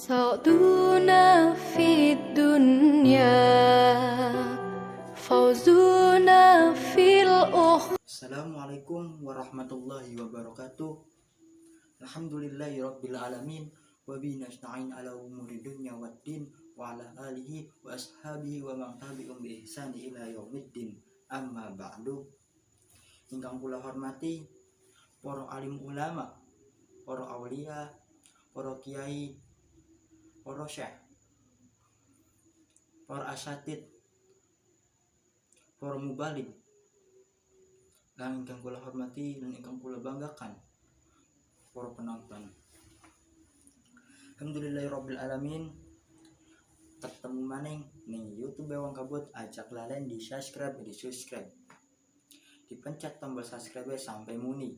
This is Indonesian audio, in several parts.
سعدنا في الدنيا فوزنا في الأخرى. Assalamualaikum warahmatullahi wabarakatuh. Alhamdulillahi rabbil alamin. Wa bihi nasta'in ala umuri dunya waddin. Wa ala alihi wa ashabihi wa man tabi'um bi ihsani ila yaumiddin. Amma ba'du. Ingkang kula hormati para alim ulama, para aulia, para kiai, para syekh, para asatid, para mubaligh, dan ingkang kula hormati dan ingkang kula banggakan para penonton. Alhamdulillahirabbil alamin. Ketemu maning ning YouTube Wong Kabut, ajak lalen di subscribe, dipencet tombol subscribe sampai muni,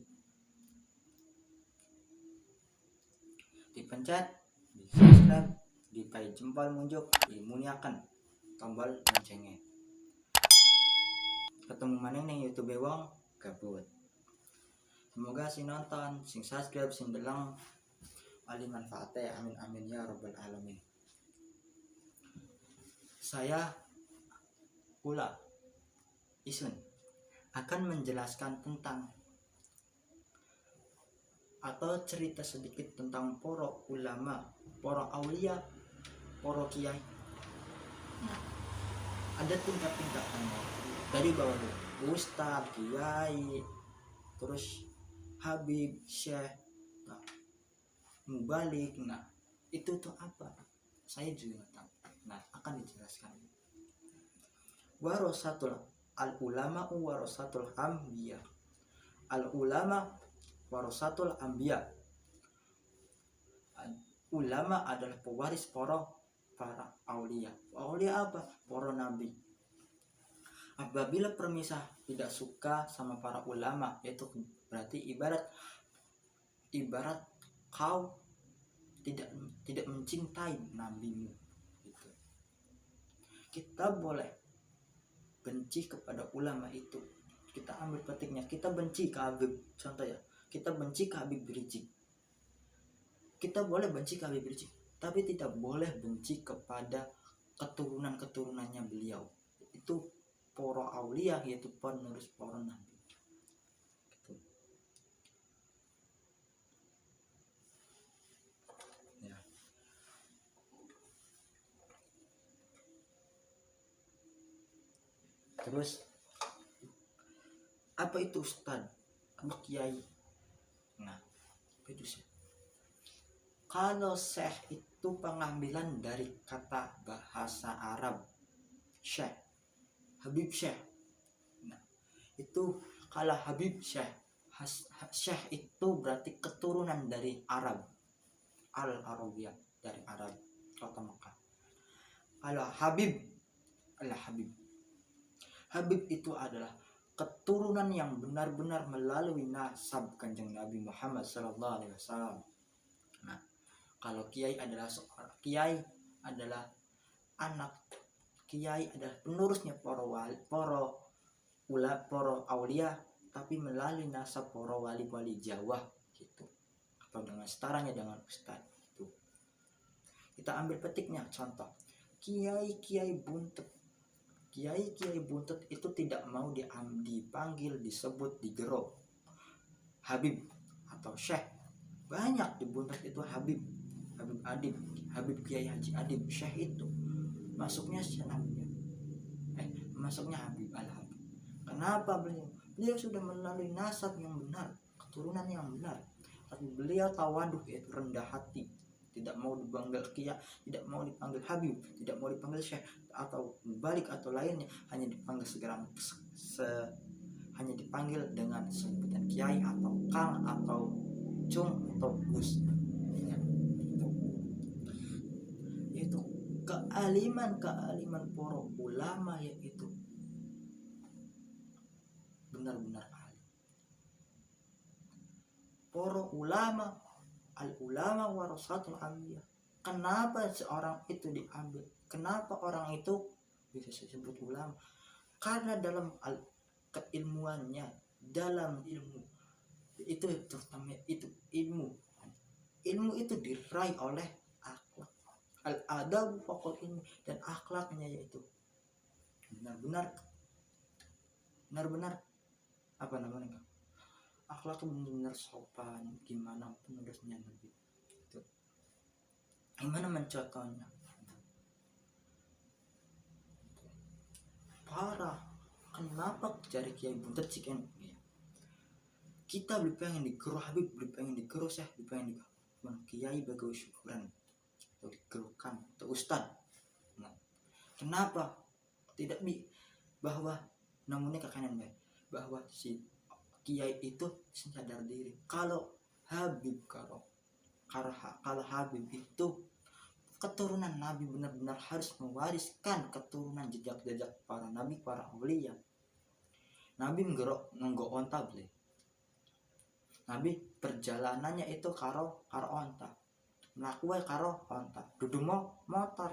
dipencet di subscribe, dipai jempol munjuk, dimuniakan tombol loncengnya. Ketemu maning ning YouTube Wong Kabut. Semoga sing nonton, sing subscribe, sing deleng wali manfaatnya, amin amin ya rabbal alamin. Saya pula Isun akan menjelaskan tentang atau cerita sedikit tentang para ulama, para aulia, para kiai. Nah, ada tingkat-tingkatannya dari bawah dulu, ustadz, kiai, terus habib, syekh, nah, mubaligh. Nah, itu tuh apa? Saya juga nggak tahu. Nah, akan dijelaskan. Warasatul al-ulama warasatul anbiya. Al-ulama warasatul anbiya. Ulama adalah pewaris para aulia. Aulia apa? Para nabi. Apabila permisah tidak suka sama para ulama, itu berarti ibarat kau tidak mencintai nabimu. Gitu. Kita boleh benci kepada ulama itu. Kita ambil petiknya, kita benci ke Habib, contoh ya, kita benci ke Habib Rizik. Kita boleh benci ke Habib Rizik, tapi tidak boleh benci kepada keturunan-keturunannya beliau. Itu para aulia, yaitu penerus para nabi. Gitu. Ya. Terus apa itu ustad? Apa kiai? Nah, apa itu syekh? Kalau syekh itu pengambilan dari kata bahasa Arab syekh, Habib syekh. Nah, itu kalau Habib syekh, syekh itu berarti keturunan dari Arab, al-Arabiyah, dari Arab, kota Mekah. Kalau Habib adalah Habib itu adalah keturunan yang benar-benar melalui nasab Kanjeng Nabi Muhammad SAW. Nah, kalau kiai adalah anak, kiai adalah penerusnya para aulia, tapi melalui nasab para wali-wali Jawa gitu. Atau dengan setaranya dengan ustaz gitu. Kita ambil petiknya, contoh kiai buntut. Kiai buntut itu tidak mau dipanggil, disebut, digero Habib atau syekh. Banyak di buntut itu Habib Adib, Habib Kiai Haji Adib, syekh itu masuknya namanya masuknya Habib al-Habib. Kenapa beliau sudah melalui nasab yang benar, keturunan yang benar, tapi beliau tawaduk, yaitu rendah hati, tidak mau dipanggil kiai, tidak mau dipanggil Habib, tidak mau dipanggil syekh atau balik atau lainnya, hanya dipanggil hanya dipanggil dengan sebutan kiai atau kang atau cung atau gus. Ya, itu kealiman para ulama, yaitu benar-benar alim. Para ulama, al-ulama warasatul anbiya. Kenapa seorang itu diambil? Kenapa orang itu bisa disebut ulama? Karena dalam keilmuannya, dalam ilmu itu terutama itu ilmu itu diraih oleh akhlak, Al-adabu faqul ilmi, dan akhlaknya yaitu benar-benar apa namanya, akhlak benar-benar sopan. Gimana penerusnya Nabi itu, gimana mencontohnya. Parah, kenapa cari kiai buntet ciken ya. Kita beli pengen digeruh Habib, beli pengen digeruh Syekh, beli pengen digeruh kiai bagai syukuran atau digeruhkan atau ustad. Nah, kenapa tidak bahwa namanya kekanan baik, bahwa si kiai itu sadar diri kalau Habib kalau Habib itu keturunan Nabi, benar-benar harus mewariskan keturunan jejak-jejak para nabi, para aulia. Nabi nggo onta beli. Nabi perjalanannya itu karo onta, melakukan karo onta, dudu motor,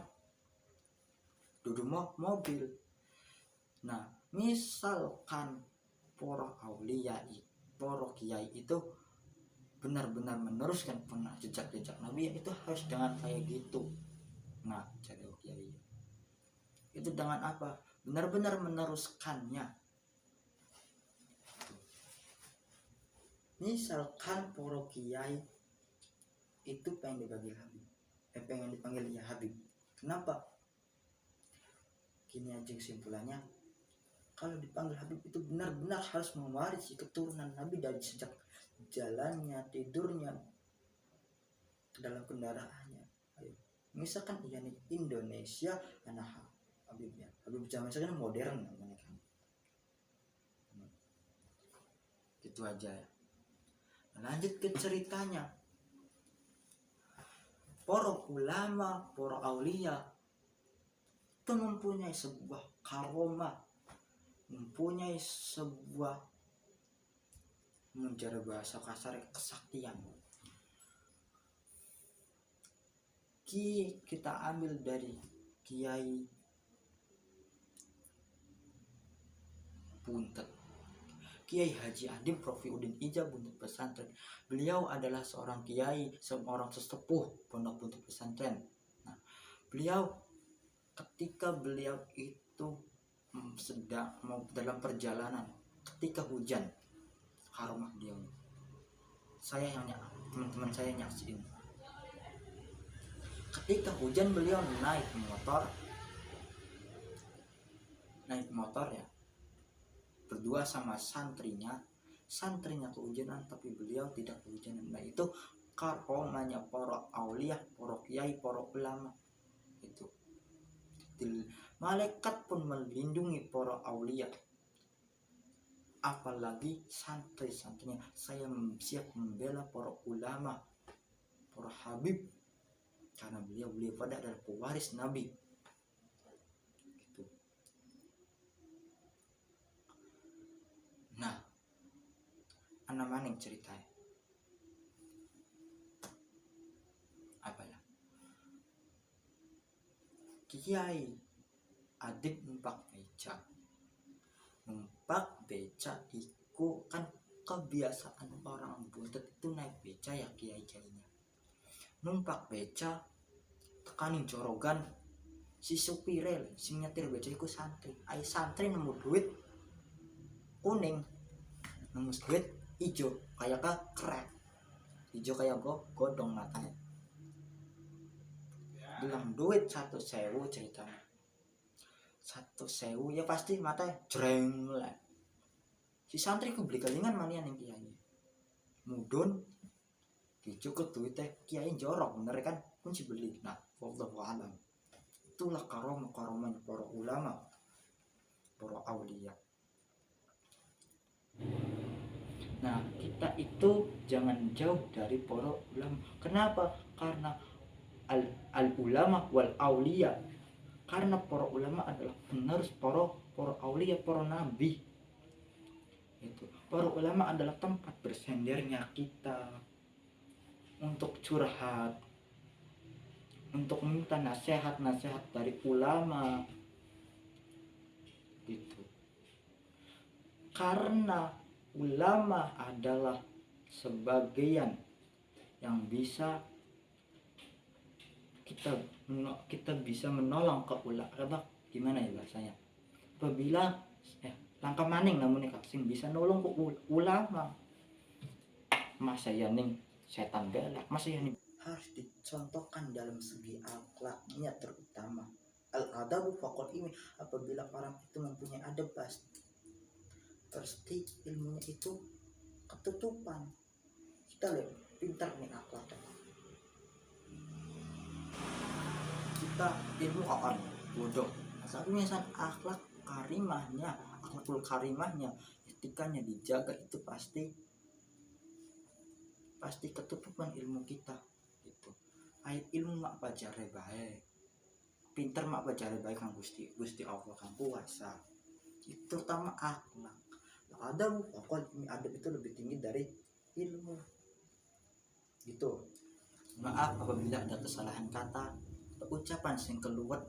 dudu mobil. Nah, misalkan para aulia, para kiai itu benar-benar meneruskan jejak-jejak Nabi, itu harus dengan kayak gitu. Nah, jadi kiai itu dengan apa? Benar-benar meneruskannya. Misalkan para kiai itu pengen dipanggil Habib, pengen dipanggil ya Habib. Kenapa? Gini aja kesimpulannya, kalau dipanggil Habib itu benar-benar harus mewarisi keturunan Nabi dari sejak jalannya, tidurnya, dalam kendaraannya. Ayo, misalkan iya nih Indonesia, anak Habibnya, Habib zaman sekarang modern namanya kan. Gitu aja ya. Lanjut ke ceritanya. Para ulama, para aulia itu mempunyai sebuah karomah, mempunyai sebuah, menjadi bahasa kasar, kesaktian. Kita ambil dari Kiai Buntet, Kiai Haji Adim Profiuddin Ija Buntet Pesantren. Beliau adalah seorang kiai, seorang sesepuh pondok Buntet Pesantren. Nah, beliau ketika beliau itu sedang mau dalam perjalanan, ketika hujan, karomah beliau, saya yang teman-teman saya nyaksiin. Ketika hujan beliau naik motor ya, berdua sama santrinya kehujanan tapi beliau tidak kehujanan. Nah, itu karomahnya para aulia, para kiai, para ulama itu. Malaikat pun melindungi para aulia, apalagi santri-santrinya. Saya siap membela para ulama, para habib, karena beliau pada adalah pewaris Nabi gitu. Nah, ana maning ceritanya apa ya, Kiai Adib numpak beca iku kan kebiasaan orang Buntet itu naik beca ya, kiai-kiainya numpak beca tekanin jorogan, si supirel sing nyetir beca iku santri nemu duit kuning, nemu duit hijau kayak krek, hijau kayak godong matanya, bilang duit 1.000 ceritanya, 1.000 ya pasti mata jreng lah. Si santri ku beli kelingan mania ning kiai mudun dicukut duitnya, kiai jorok bener kan, kunci beli. Nah, wallahu alam, itulah karomahnya para ulama, para aulia. Nah, kita itu jangan jauh dari para ulama. Kenapa? Karena al ulama wal aulia, karena para ulama adalah penerus para aulia, para nabi. Itu para ulama adalah tempat bersendernya kita untuk curhat, untuk minta nasihat dari ulama gitu. Karena ulama adalah sebagian yang bisa kita bisa menolong ke apa gimana ya bahasanya, apabila langkah maning namun sing bisa nolong ke ulama, masa ya ning setan galak, masa ya ning harus dicontohkan dalam segi akhlaknya, terutama al-adabu faqul ini. Apabila orang itu mempunyai adab, pasti ilmunya itu ketutupan. Kita lihat pintar nih akhlaknya, kita ilmu akan bodoh, tapi misalnya akhlak karimahnya, akhlakul karimahnya, etikanya dijaga, itu pasti ketutupan ilmu kita gitu. Air ilmu mak bajare bae, pinter mak bajare bae kang Gusti Allah kang kuasa. Itu terutama akhlak. Adab itu lebih tinggi dari ilmu gitu. Maaf apabila ada kesalahan kata atau ucapan sing keruwet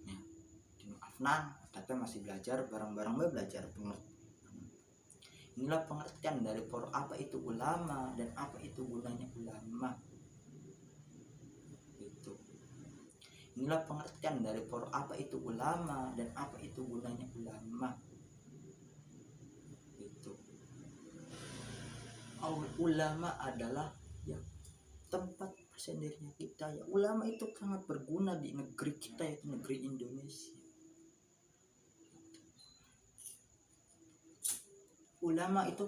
ya, dimaafkan. Tapi masih belajar, bareng-bareng belajar pengertian. Inilah pengertian dari apa itu ulama dan apa itu gunanya ulama gitu. Inilah pengertian dari apa itu ulama dan apa itu gunanya ulama gitu. Ulama adalah ya tempat bersendirnya kita ya. Ulama itu sangat berguna di negeri kita, yaitu negeri Indonesia. Ulama itu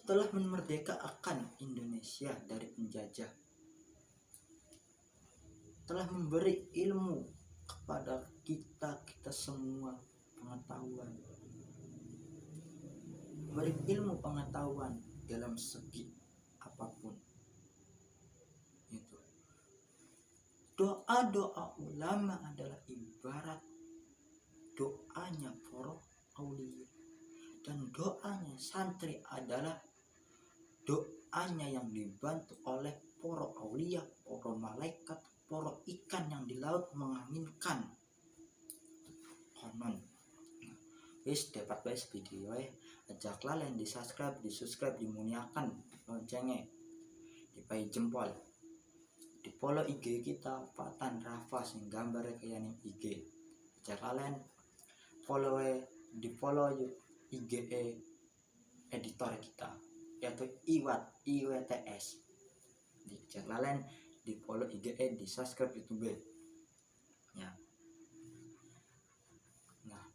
telah memerdekakan Indonesia dari penjajah, telah memberi ilmu kepada kita semua, pengetahuan, memberi ilmu pengetahuan dalam segi apapun itu. Doa ulama adalah ibarat doanya para aulia, dan doanya santri adalah doanya yang dibantu oleh para aulia, para malaikat, para ikan yang di laut mengaminkan. Konon wis dapat guys video ajaklah yang di subscribe, dimuniakan loncengnya, dipai jempol, di follow IG kita Fatan Rafa sing gambarnya kayak ning IG. Ajak kalian di follow IG editor kita yaitu IWTS. Ajak kalian di follow IG, di subscribe YouTube ya. Nah,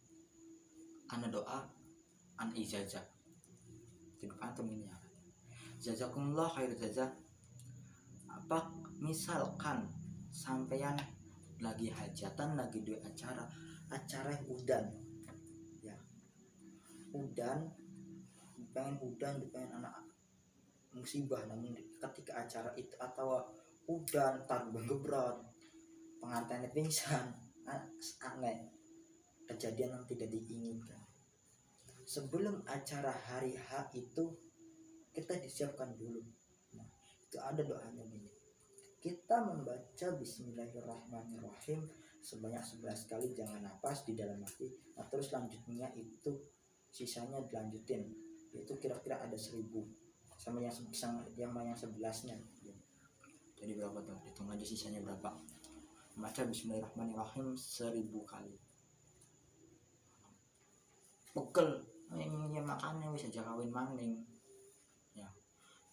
ana doa an ijazah tidak antum ini ya. Jazakumullah khair jazak. Apa misalkan sampeyan lagi hajatan, lagi di acara udan ya, pengen anak musibah, namun ketika acara itu atau udan tarung gebrot, pengantinnya pingsan, aneh, kejadian yang tidak diinginkan. Sebelum acara hari H itu kita disiapkan dulu. Nah, itu ada doanya ini. Kita membaca Bismillahirrahmanirrahim sebanyak 11 kali, jangan nafas di dalam hati. Nah, terus lanjutnya itu sisanya dilanjutin, yaitu kira-kira ada 1000 sama yang 11-nya. Jadi berapa tuh? Hitung aja sisanya berapa. Baca Bismillahirrahmanirrahim 1000 kali. Pegel ya makannya bisa aja kawin maning ya.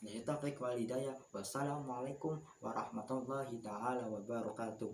Jadi taufiq wal hidayah. Wassalamualaikum warahmatullahi taala wabarakatuh.